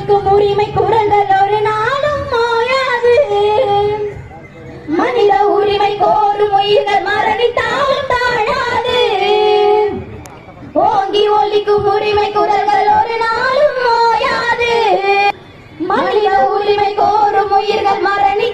ஒலிக்கும் உரிமை குரல்கள் ஒரு நாளும் ஓயாது. மனித உரிமை கோரும் உயிர்கள் மரணித்தாலும் தாழாது. ஓங்கி ஒலிக்கும் உரிமை குரல்கள் ஒரு நாளும் ஓயாது. மனித உரிமை கோரும் உயிர்கள் மரணி